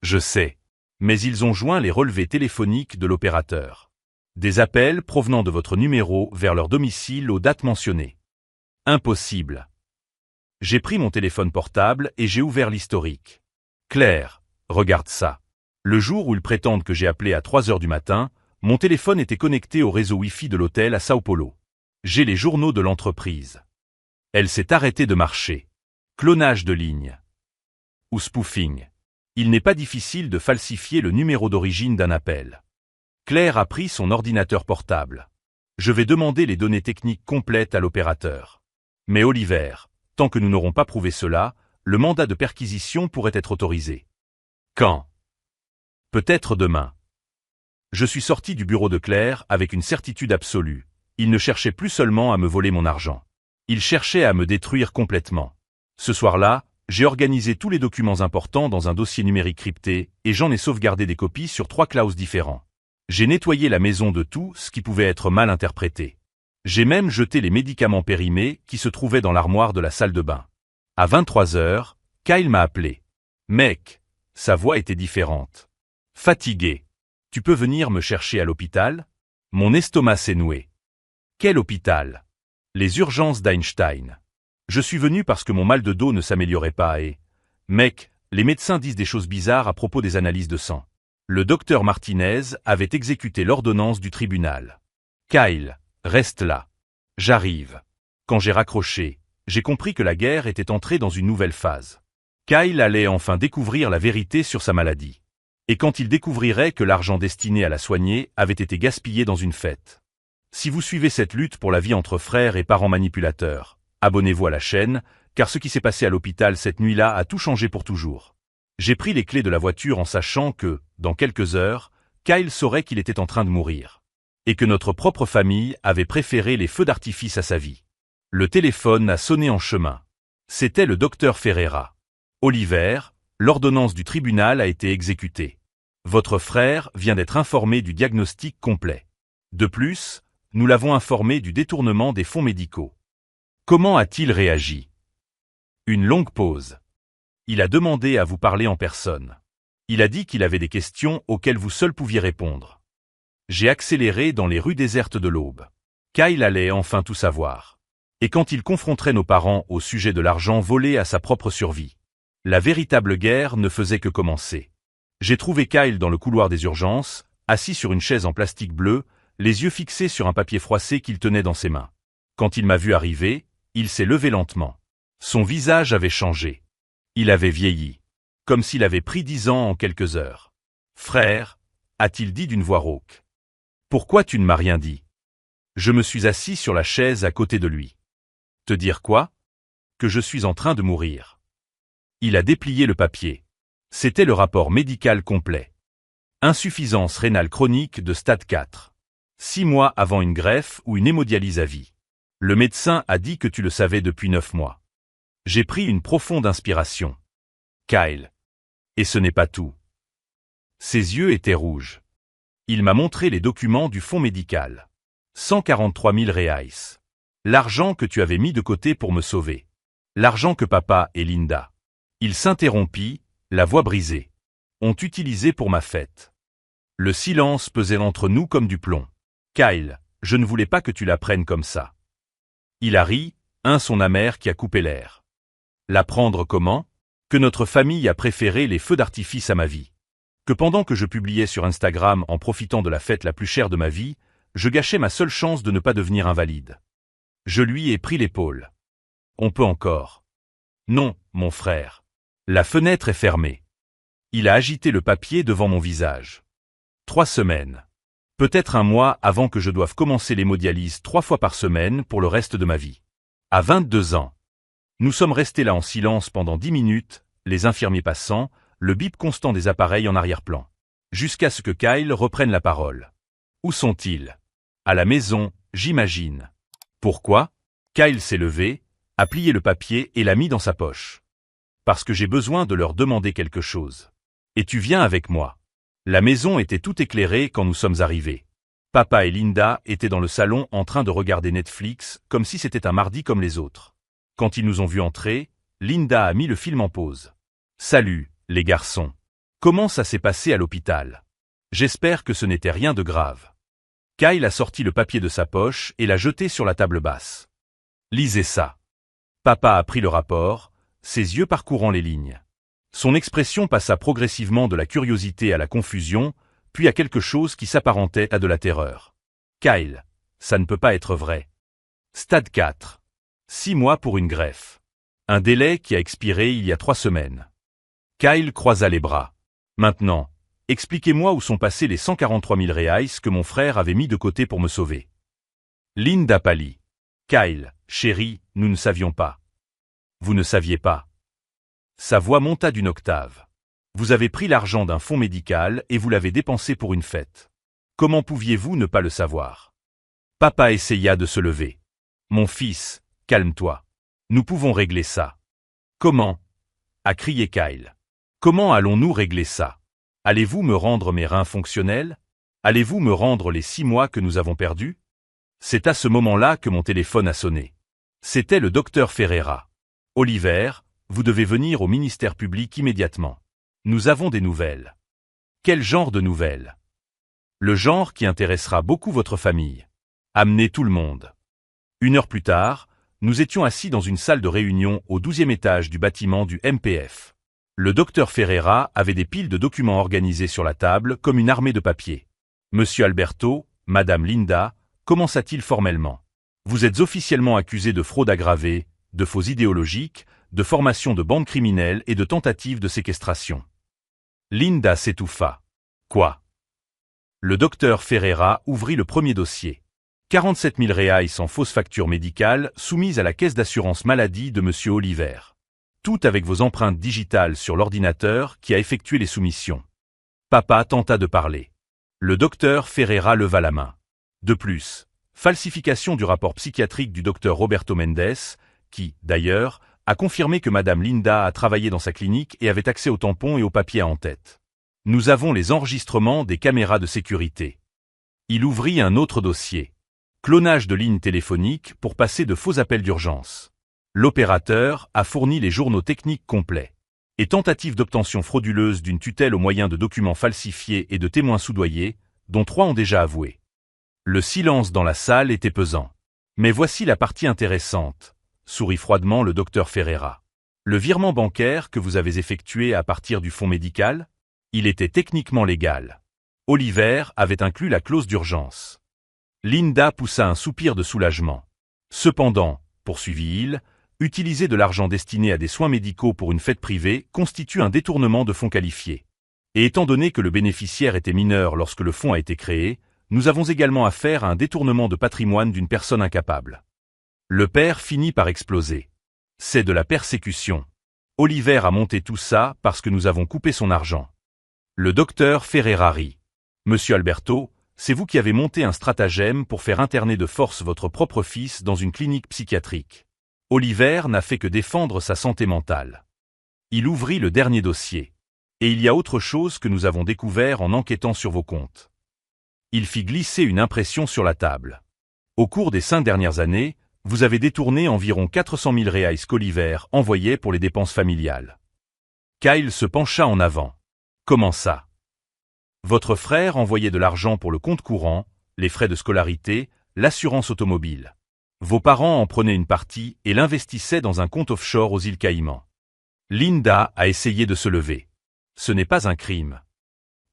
Je sais. Mais ils ont joint les relevés téléphoniques de l'opérateur. Des appels provenant de votre numéro vers leur domicile aux dates mentionnées. Impossible. J'ai pris mon téléphone portable et j'ai ouvert l'historique. Claire, regarde ça. Le jour où ils prétendent que j'ai appelé à 3 heures du matin, mon téléphone était connecté au réseau Wi-Fi de l'hôtel à Sao Paulo. J'ai les journaux de l'entreprise. Elle s'est arrêtée de marcher. Clonage de ligne. Ou spoofing. Il n'est pas difficile de falsifier le numéro d'origine d'un appel. Claire a pris son ordinateur portable. Je vais demander les données techniques complètes à l'opérateur. Mais Oliver, tant que nous n'aurons pas prouvé cela, le mandat de perquisition pourrait être autorisé. Quand? Peut-être demain. Je suis sorti du bureau de Claire avec une certitude absolue. Il ne cherchait plus seulement à me voler mon argent. Il cherchait à me détruire complètement. Ce soir-là, j'ai organisé tous les documents importants dans un dossier numérique crypté et j'en ai sauvegardé des copies sur 3 clouds différents. J'ai nettoyé la maison de tout ce qui pouvait être mal interprété. J'ai même jeté les médicaments périmés qui se trouvaient dans l'armoire de la salle de bain. À 23 heures, Kyle m'a appelé. Mec, sa voix était différente. Fatigué. Tu peux venir me chercher à l'hôpital? Mon estomac s'est noué. Quel hôpital? Les urgences d'Einstein. Je suis venu parce que mon mal de dos ne s'améliorait pas et... Mec, les médecins disent des choses bizarres à propos des analyses de sang. Le docteur Martinez avait exécuté l'ordonnance du tribunal. Kyle, reste là. J'arrive. Quand j'ai raccroché, j'ai compris que la guerre était entrée dans une nouvelle phase. Kyle allait enfin découvrir la vérité sur sa maladie. Et quand il découvrirait que l'argent destiné à la soigner avait été gaspillé dans une fête. Si vous suivez cette lutte pour la vie entre frères et parents manipulateurs, abonnez-vous à la chaîne, car ce qui s'est passé à l'hôpital cette nuit-là a tout changé pour toujours. J'ai pris les clés de la voiture en sachant que, dans quelques heures, Kyle saurait qu'il était en train de mourir. Et que notre propre famille avait préféré les feux d'artifice à sa vie. Le téléphone a sonné en chemin. C'était le docteur Ferreira. Oliver, l'ordonnance du tribunal a été exécutée. Votre frère vient d'être informé du diagnostic complet. De plus, nous l'avons informé du détournement des fonds médicaux. Comment a-t-il réagi? Une longue pause. Il a demandé à vous parler en personne. Il a dit qu'il avait des questions auxquelles vous seul pouviez répondre. J'ai accéléré dans les rues désertes de l'Aube. Kyle allait enfin tout savoir. Et quand il confronterait nos parents au sujet de l'argent volé à sa propre survie, la véritable guerre ne faisait que commencer. J'ai trouvé Kyle dans le couloir des urgences, assis sur une chaise en plastique bleu, les yeux fixés sur un papier froissé qu'il tenait dans ses mains. Quand il m'a vu arriver, il s'est levé lentement. Son visage avait changé. Il avait vieilli. Comme s'il avait pris 10 ans en quelques heures. « Frère » a-t-il dit d'une voix rauque. « Pourquoi tu ne m'as rien dit ?» Je me suis assis sur la chaise à côté de lui. « Te dire quoi ? Que je suis en train de mourir. » Il a déplié le papier. C'était le rapport médical complet. Insuffisance rénale chronique de stade 4. 6 mois avant une greffe ou une hémodialyse à vie. Le médecin a dit que tu le savais depuis 9 mois. J'ai pris une profonde inspiration. Kyle. Et ce n'est pas tout. Ses yeux étaient rouges. Il m'a montré les documents du fonds médical. 143 000 reais. L'argent que tu avais mis de côté pour me sauver. L'argent que papa et Linda. Il s'interrompit, la voix brisée. Ont utilisé pour ma fête. Le silence pesait entre nous comme du plomb. Kyle, je ne voulais pas que tu la prennes comme ça. Il a ri, un son amer qui a coupé l'air. La prendre comment? Que notre famille a préféré les feux d'artifice à ma vie. Que pendant que je publiais sur Instagram en profitant de la fête la plus chère de ma vie, je gâchais ma seule chance de ne pas devenir invalide. Je lui ai pris l'épaule. On peut encore. Non, mon frère. La fenêtre est fermée. Il a agité le papier devant mon visage. 3 semaines. Peut-être un mois avant que je doive commencer l'hémodialyse 3 fois par semaine pour le reste de ma vie. À 22 ans. Nous sommes restés là en silence pendant 10 minutes, les infirmiers passant, le bip constant des appareils en arrière-plan. Jusqu'à ce que Kyle reprenne la parole. Où sont-ils? À la maison, j'imagine. Pourquoi? Kyle s'est levé, a plié le papier et l'a mis dans sa poche. Parce que j'ai besoin de leur demander quelque chose. Et tu viens avec moi. La maison était tout éclairée quand nous sommes arrivés. Papa et Linda étaient dans le salon en train de regarder Netflix comme si c'était un mardi comme les autres. Quand ils nous ont vus entrer, Linda a mis le film en pause. « Salut, les garçons. Comment ça s'est passé à l'hôpital? J'espère que ce n'était rien de grave. » Kyle a sorti le papier de sa poche et l'a jeté sur la table basse. « Lisez ça. » Papa a pris le rapport, ses yeux parcourant les lignes. Son expression passa progressivement de la curiosité à la confusion, puis à quelque chose qui s'apparentait à de la terreur. « Kyle, ça ne peut pas être vrai. » Stade 4. 6 mois pour une greffe. Un délai qui a expiré il y a 3 semaines. Kyle croisa les bras. Maintenant, expliquez-moi où sont passés les 143 000 reais que mon frère avait mis de côté pour me sauver. Linda pâlit. Kyle, chérie, nous ne savions pas. Vous ne saviez pas. Sa voix monta d'une octave. Vous avez pris l'argent d'un fonds médical et vous l'avez dépensé pour une fête. Comment pouviez-vous ne pas le savoir? Papa essaya de se lever. Mon fils, calme-toi. Nous pouvons régler ça. Comment? A crié Kyle. Comment allons-nous régler ça? Allez-vous me rendre mes reins fonctionnels? Allez-vous me rendre les 6 mois que nous avons perdus? C'est à ce moment-là que mon téléphone a sonné. C'était le docteur Ferreira. Oliver, vous devez venir au ministère public immédiatement. Nous avons des nouvelles. Quel genre de nouvelles? Le genre qui intéressera beaucoup votre famille. Amenez tout le monde. 1 heure plus tard, nous étions assis dans une salle de réunion au 12e étage du bâtiment du MPF. Le docteur Ferreira avait des piles de documents organisés sur la table comme une armée de papier. Monsieur Alberto, Madame Linda, commença-t-il formellement. Vous êtes officiellement accusé de fraude aggravée, de faux idéologiques, de formation de bandes criminelles et de tentatives de séquestration. Linda s'étouffa. Quoi? Le docteur Ferreira ouvrit le premier dossier. 47 000 reais en fausses factures médicales soumises à la caisse d'assurance maladie de Monsieur Oliver. Tout avec vos empreintes digitales sur l'ordinateur qui a effectué les soumissions. Papa tenta de parler. Le docteur Ferreira leva la main. De plus, falsification du rapport psychiatrique du docteur Roberto Mendes, qui, d'ailleurs, a confirmé que Madame Linda a travaillé dans sa clinique et avait accès aux tampons et aux papiers à en-tête. Nous avons les enregistrements des caméras de sécurité. Il ouvrit un autre dossier. Clonage de lignes téléphoniques pour passer de faux appels d'urgence. L'opérateur a fourni les journaux techniques complets. Et tentative d'obtention frauduleuse d'une tutelle au moyen de documents falsifiés et de témoins soudoyés, dont 3 ont déjà avoué. Le silence dans la salle était pesant. Mais voici la partie intéressante, sourit froidement le docteur Ferreira. Le virement bancaire que vous avez effectué à partir du fonds médical, il était techniquement légal. Oliver avait inclus la clause d'urgence. Linda poussa un soupir de soulagement. Cependant, poursuivit-il, utiliser de l'argent destiné à des soins médicaux pour une fête privée constitue un détournement de fonds qualifié. Et étant donné que le bénéficiaire était mineur lorsque le fonds a été créé, nous avons également affaire à un détournement de patrimoine d'une personne incapable. Le père finit par exploser. C'est de la persécution. Oliver a monté tout ça parce que nous avons coupé son argent. Le docteur Ferreira rit. Monsieur Alberto, c'est vous qui avez monté un stratagème pour faire interner de force votre propre fils dans une clinique psychiatrique. Oliver n'a fait que défendre sa santé mentale. Il ouvrit le dernier dossier. Et il y a autre chose que nous avons découvert en enquêtant sur vos comptes. Il fit glisser une impression sur la table. Au cours des 5 dernières années, vous avez détourné environ 400 000 reais qu'Oliver envoyait pour les dépenses familiales. Kyle se pencha en avant. Comment ça? Votre frère envoyait de l'argent pour le compte courant, les frais de scolarité, l'assurance automobile. Vos parents en prenaient une partie et l'investissaient dans un compte offshore aux îles Caïmans. Linda a essayé de se lever. Ce n'est pas un crime.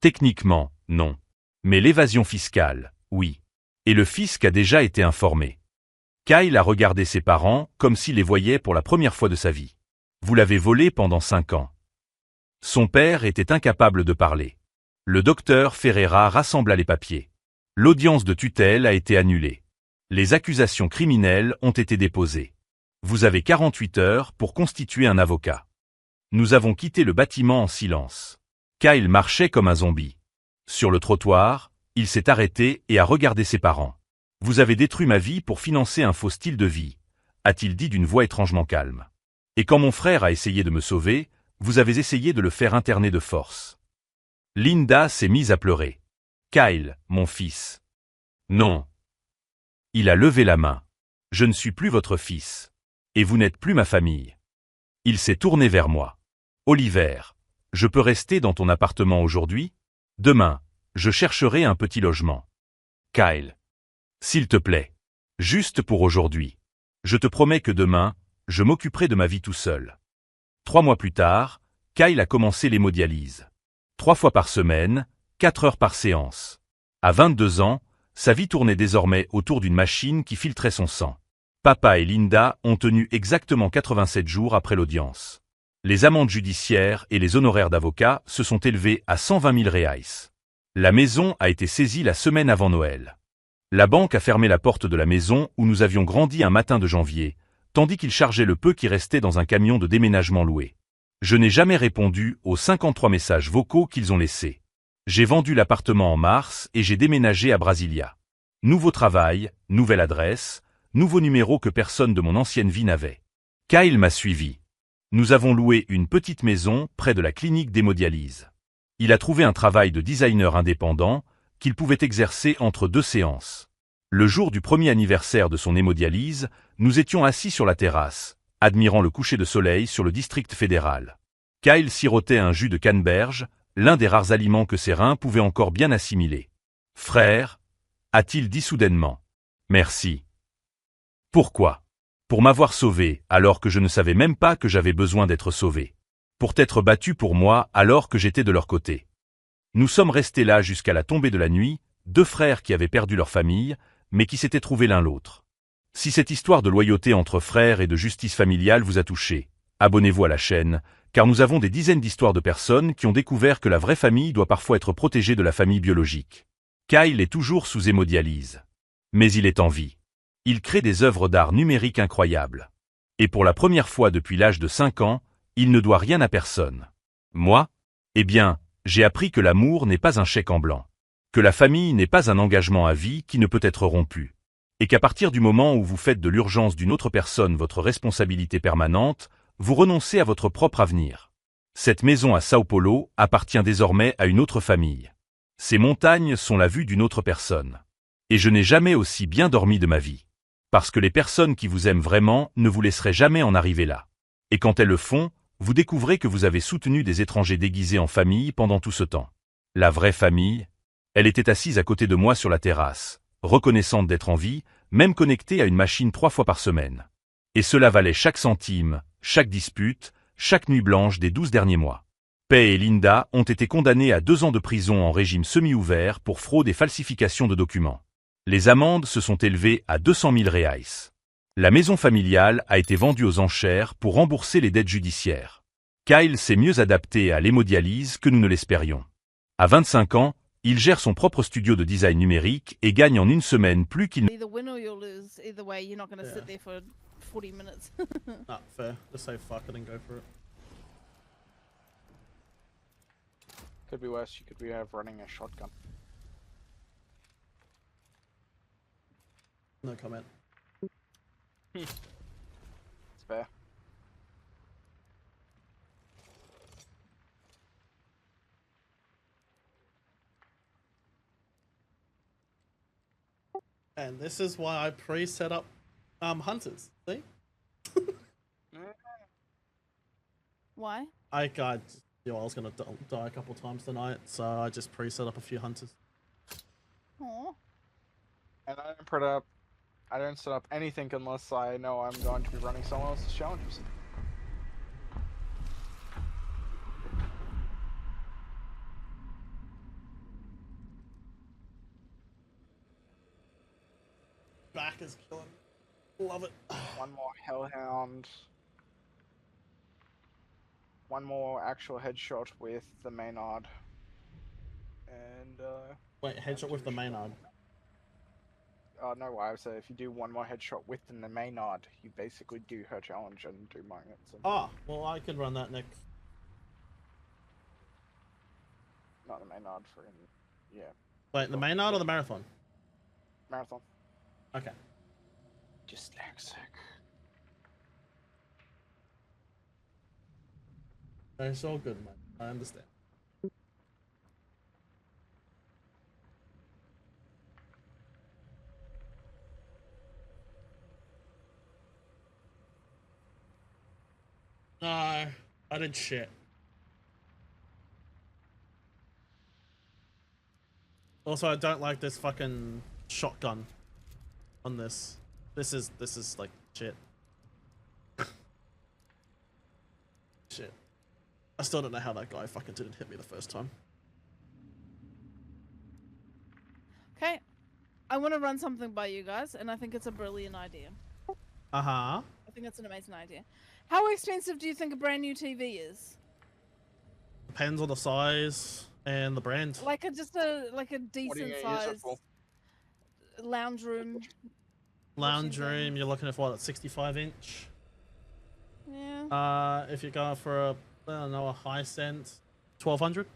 Techniquement, non. Mais l'évasion fiscale, oui. Et le fisc a déjà été informé. Kyle a regardé ses parents comme s'il les voyait pour la première fois de sa vie. Vous l'avez volé pendant 5 ans. Son père était incapable de parler. Le docteur Ferreira rassembla les papiers. L'audience de tutelle a été annulée. Les accusations criminelles ont été déposées. Vous avez 48 heures pour constituer un avocat. Nous avons quitté le bâtiment en silence. Kyle marchait comme un zombie. Sur le trottoir, il s'est arrêté et a regardé ses parents. Vous avez détruit ma vie pour financer un faux style de vie, a-t-il dit d'une voix étrangement calme. Et quand mon frère a essayé de me sauver, vous avez essayé de le faire interner de force. Linda s'est mise à pleurer. Kyle, mon fils. Non. Il a levé la main. Je ne suis plus votre fils. Et vous n'êtes plus ma famille. Il s'est tourné vers moi. Oliver, je peux rester dans ton appartement aujourd'hui? Demain, je chercherai un petit logement. Kyle. S'il te plaît. Juste pour aujourd'hui. Je te promets que demain, je m'occuperai de ma vie tout seul. 3 mois plus tard, Kyle a commencé l'hémodialyse. 3 fois par semaine, 4 heures par séance. À 22 ans, sa vie tournait désormais autour d'une machine qui filtrait son sang. Papa et Linda ont tenu exactement 87 jours après l'audience. Les amendes judiciaires et les honoraires d'avocat se sont élevés à 120 000 reais. La maison a été saisie la semaine avant Noël. La banque a fermé la porte de la maison où nous avions grandi un matin de janvier, tandis qu'ils chargeaient le peu qui restait dans un camion de déménagement loué. Je n'ai jamais répondu aux 53 messages vocaux qu'ils ont laissés. J'ai vendu l'appartement en mars et j'ai déménagé à Brasilia. Nouveau travail, nouvelle adresse, nouveau numéro que personne de mon ancienne vie n'avait. Kyle m'a suivi. Nous avons loué une petite maison près de la clinique d'hémodialyse. Il a trouvé un travail de designer indépendant qu'il pouvait exercer entre 2 séances. Le jour du premier anniversaire de son hémodialyse, nous étions assis sur la terrasse, admirant le coucher de soleil sur le district fédéral. Kyle sirotait un jus de canneberge, l'un des rares aliments que ses reins pouvaient encore bien assimiler. « Frère » a-t-il dit soudainement. « Merci. » Pourquoi? Pour m'avoir sauvé alors que je ne savais même pas que j'avais besoin d'être sauvé. Pour t'être battu pour moi alors que j'étais de leur côté. Nous sommes restés là jusqu'à la tombée de la nuit, 2 frères qui avaient perdu leur famille, mais qui s'étaient trouvés l'un l'autre. Si cette histoire de loyauté entre frères et de justice familiale vous a touché, Abonnez-vous à la chaîne, car nous avons des dizaines d'histoires de personnes qui ont découvert que la vraie famille doit parfois être protégée de la famille biologique. Kyle est toujours sous hémodialyse. Mais il est en vie. Il crée des œuvres d'art numériques incroyables. Et pour la première fois depuis l'âge de 5 ans, il ne doit rien à personne. Moi? Eh bien, j'ai appris que l'amour n'est pas un chèque en blanc. Que la famille n'est pas un engagement à vie qui ne peut être rompu. Et qu'à partir du moment où vous faites de l'urgence d'une autre personne votre responsabilité permanente, vous renoncez à votre propre avenir. Cette maison à Sao Paulo appartient désormais à une autre famille. Ces montagnes sont la vue d'une autre personne. Et je n'ai jamais aussi bien dormi de ma vie. Parce que les personnes qui vous aiment vraiment ne vous laisseraient jamais en arriver là. Et quand elles le font, vous découvrez que vous avez soutenu des étrangers déguisés en famille pendant tout ce temps. La vraie famille, elle était assise à côté de moi sur la terrasse, reconnaissante d'être en vie, même connectée à une machine 3 fois par semaine. Et cela valait chaque centime, chaque dispute, chaque nuit blanche des 12 derniers mois. Pei et Linda ont été condamnés à 2 ans de prison en régime semi-ouvert pour fraude et falsification de documents. Les amendes se sont élevées à 200 000 reais. La maison familiale a été vendue aux enchères pour rembourser les dettes judiciaires. Kyle s'est mieux adapté à l'hémodialyse que nous ne l'espérions. À 25 ans, il gère son propre studio de design numérique et gagne en une semaine plus qu'il ne... Either win or you'll lose. Either way, you're not going to Yeah. sit there for 40 minutes. Nah, fair. Just say fuck it and go for it. Could be worse. You could be running a shotgun. No comment. It's fair. And this is why I pre-set up hunters. See? Why? I got, I was gonna die a couple times tonight, so I just pre-set up a few hunters. Aw. And I don't set up anything unless I know I'm going to be running someone else's challenges. Back is killing me. Love it. One more Hellhound. One more actual headshot with the Maynard. And, Wait, headshot with the Maynard. no, I would say if you do one more headshot with the Maynard, you basically do her challenge and do magnets. And Ah, well, I could run that next. not the Maynard for yeah, Wait, the Maynard or the marathon? marathon. Okay. Dyslexic. It's all good, man. I understand. No, I did shit. Also, I don't like this fucking shotgun on this. This is like shit. Shit. I still don't know how that guy fucking didn't hit me the first time. Okay. I want to run something by you guys, and I think it's a brilliant idea. Uh-huh. I think it's an amazing idea. How expensive do you think a brand new TV is? Depends on the size and the brand. Like a just a What are you decent gonna use it size for? lounge room. Lounge watching room, things. you're looking at what, 65-inch? Yeah. If you're going for a, I don't know, a high cent, 1200.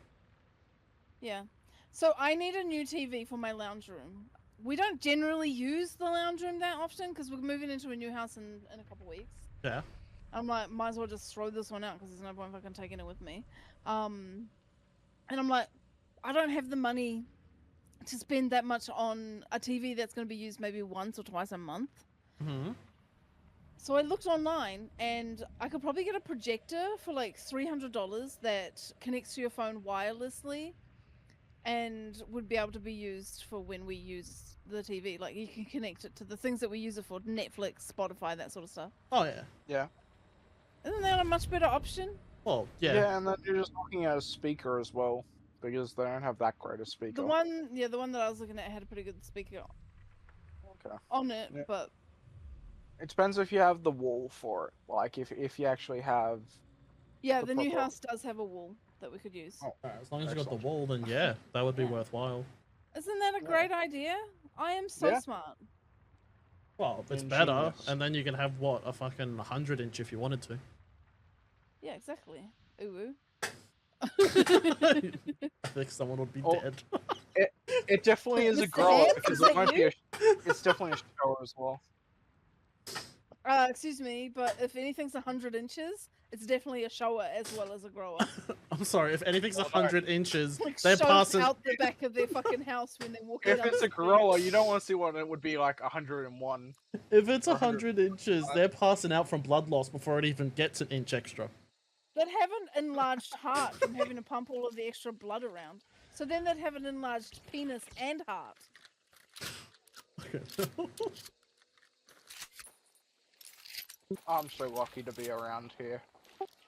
Yeah. So I need a new TV for my lounge room. We don't generally use the lounge room that often because we're moving into a new house in a couple weeks. Yeah. I'm like, might as well just throw this one out because there's no point fucking taking it with me. And I'm like, I don't have the money to spend that much on a TV that's going to be used maybe once or twice a month. Mm-hmm. So I looked online and I could probably get a projector for like $300 that connects to your phone wirelessly and would be able to be used for when we use the TV. Like you can connect it to the things that we use it for, Netflix, Spotify, that sort of stuff. Oh, yeah. Yeah. Isn't that a much better option? Well, yeah. Yeah, and then you're just looking at a speaker as well, because they don't have that great a speaker. The one that I was looking at had a pretty good speaker Okay. on it, Yeah. but It depends if you have the wall for it. Like if you actually have. Yeah, The the new proper- house does have a wall that we could use. Oh, Alright, as long as you got the excellent. wall, then yeah, that would be Yeah. worthwhile. Isn't that a Yeah. great idea? I am so Yeah. smart. Well, it's better, Ingenious. and then you can have what, a fucking 100-inch if you wanted to. Yeah, exactly. Ooh. I think someone would be Oh. dead. It definitely is a Mr. grower Hands, because is it that won't be you? it's definitely a shower as well. Excuse me, but if anything's 100 inches, it's definitely a shower as well as a grower. I'm sorry, if anything's Well, no. 100 inches, Like they're shows passing. out the back of their fucking house when they're walking. If down it's the a street. grower, you don't want to see what it would be like 101. If it's 100. 100 inches, they're passing out from blood loss before it even gets an inch extra. They'd have an enlarged heart from having to pump all of the extra blood around. So then they'd have an enlarged penis and heart. I'm so lucky to be around here.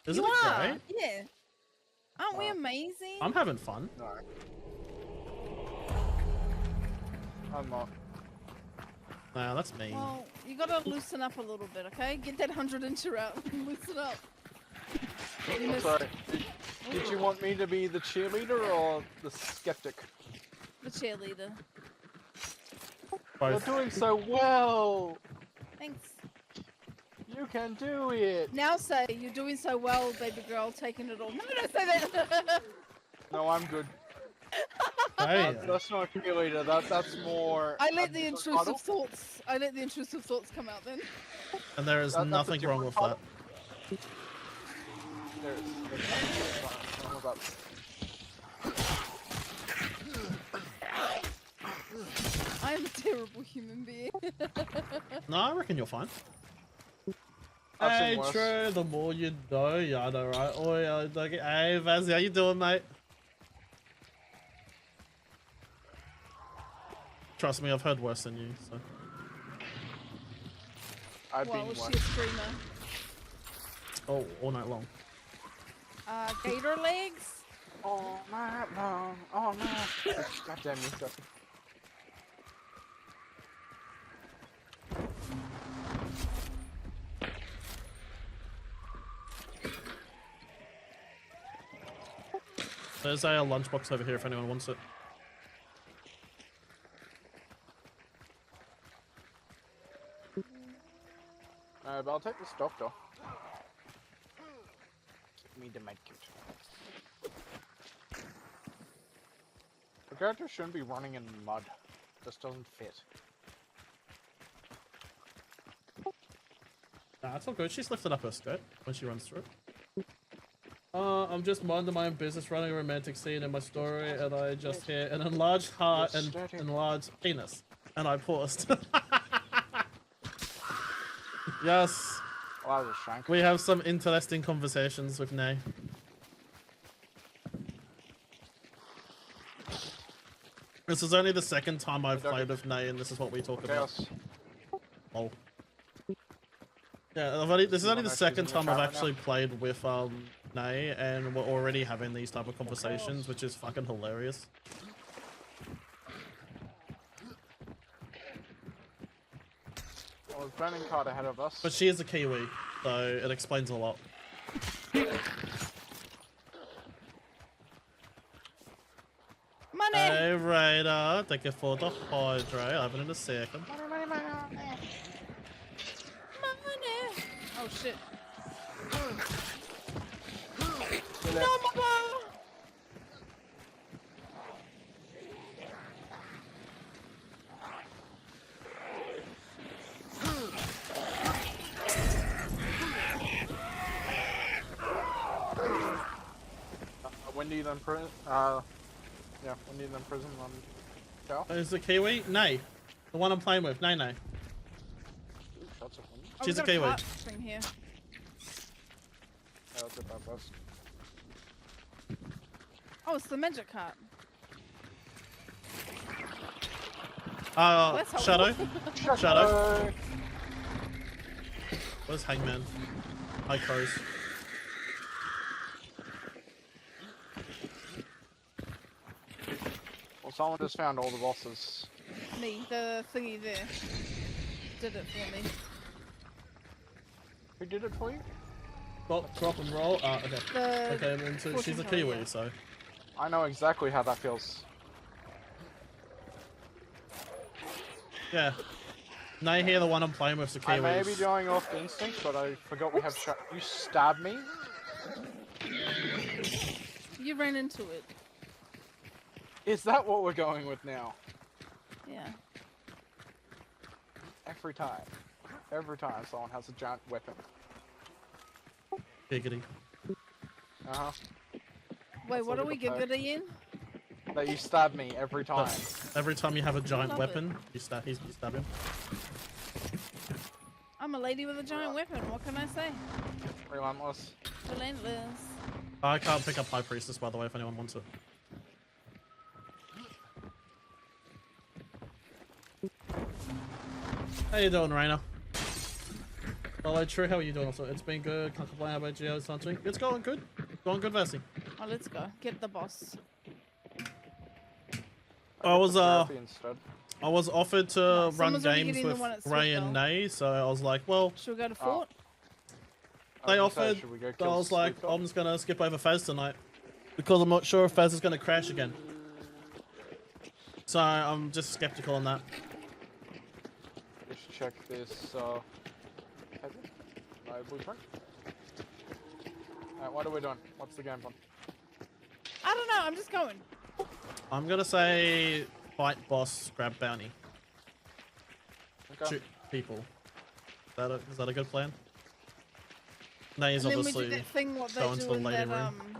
Isn't You it are, great? yeah. Aren't we Uh, amazing? I'm having fun. No. I'm not. Nah, that's me. Well, you gotta loosen up a little bit, okay? Get that 100-incher out and loosen up. You missed Sorry. Did you want me to be the cheerleader or the skeptic? the cheerleader. You're Both. doing so well. Thanks. You can do it. Now say, you're doing so well, baby girl, taking it all. No, don't say that! No, I'm good. Hey, That's not a cheerleader. That's more. I a let the different intrusive title. thoughts. I let the intrusive thoughts come out then. and there is That's a nothing wrong with different that. There's nothing wrong about I am a terrible human being. No, I reckon you're fine. I've seen Hey, worse. true. The more you know, yeah, I know, right? Oh, yeah, like, hey, Vaz, how you doing, mate? Trust me, I've heard worse than you. So. I've Well, been was one. she a screamer? Oh, all night long. Gator legs? All night long. Oh no. God damn you. God. There's a lunchbox over here if anyone wants it. But I'll take this doctor. Give me the medkit. The character shouldn't be running in mud. This doesn't fit. Nah, it's all good. She's lifted up her skirt when she runs through it. I'm just minding my own business, running a romantic scene in my story, and I just hear an enlarged heart and enlarged penis. And I paused. Yes, Well, that was a shank. we have some interesting conversations with Nay. This is only the second time I've played with Nay, and this is what we talk about. Chaos. Oh. Yeah, this is only the second time I've actually played with Nay, and we're already having these type of conversations, which is fucking hilarious. Well, there's burning card ahead of us. But she is a Kiwi, so it explains a lot. Money! Hey Raider, thank you for the hydrate. I have it in a second. Money! Oh shit. No, mama! Wendy then prison. Yeah, Wendy then prison on Cal. Is it Kiwi? Nay. The one I'm playing with. Nay, nay. Ooh, shots of Wendy. Oh, She's we've a got Kiwi. cart thing here. Yeah, that's it, that best. Oh, it's the magic cart. That's Shadow? helpful. Shadow? Where's Hangman? Hi, Crows. Well, someone just found all the bosses. Me, the thingy there. Did it for me. Who did it for you? Drop and roll. Okay. The Okay, I mean, so she's a fortune teller, Kiwi, yeah. so. I know exactly how that feels. Yeah. Now you hear the one I'm playing with, the Kiwis. I may be going off instinct, but I forgot we have You stabbed me? You ran into it. Is that what we're going with now? Yeah. Every time. Every time someone has a giant weapon. Giggity. Uh-huh. Wait, That's what a are we good giggling in? That you stab me every time. Every time you have a giant Love weapon, you stab him. I'm a lady with a giant weapon. What can I say? Relentless. Relentless. I can't pick up High Priestess, by the way, if anyone wants it. How you doing, Raina? Hello, True. How are you doing? Also, it's been good. Can't complain. How about Geo's hunting? It's going good. Going good, Vessi. Oh, let's go. Get the boss. I was Therapy instead. I was offered to No, run someone's already games getting the with one at Ray Swift, and though. Nay, so I was like, well, Should we go to Oh. fort? they I was gonna say, offered. should we go So I kill was like, Sleep I'm just gonna skip over Faz tonight because I'm not sure if Faz is gonna crash again. So I'm just skeptical on that. We should check this, has it? No blueprint? Alright, what are we doing? What's the game plan? I don't know. I'm just going. I'm gonna say fight boss, grab bounty, Okay. shoot people. Is that a good plan? Nay's And then we do obviously that thing what they going to do the in lady that room.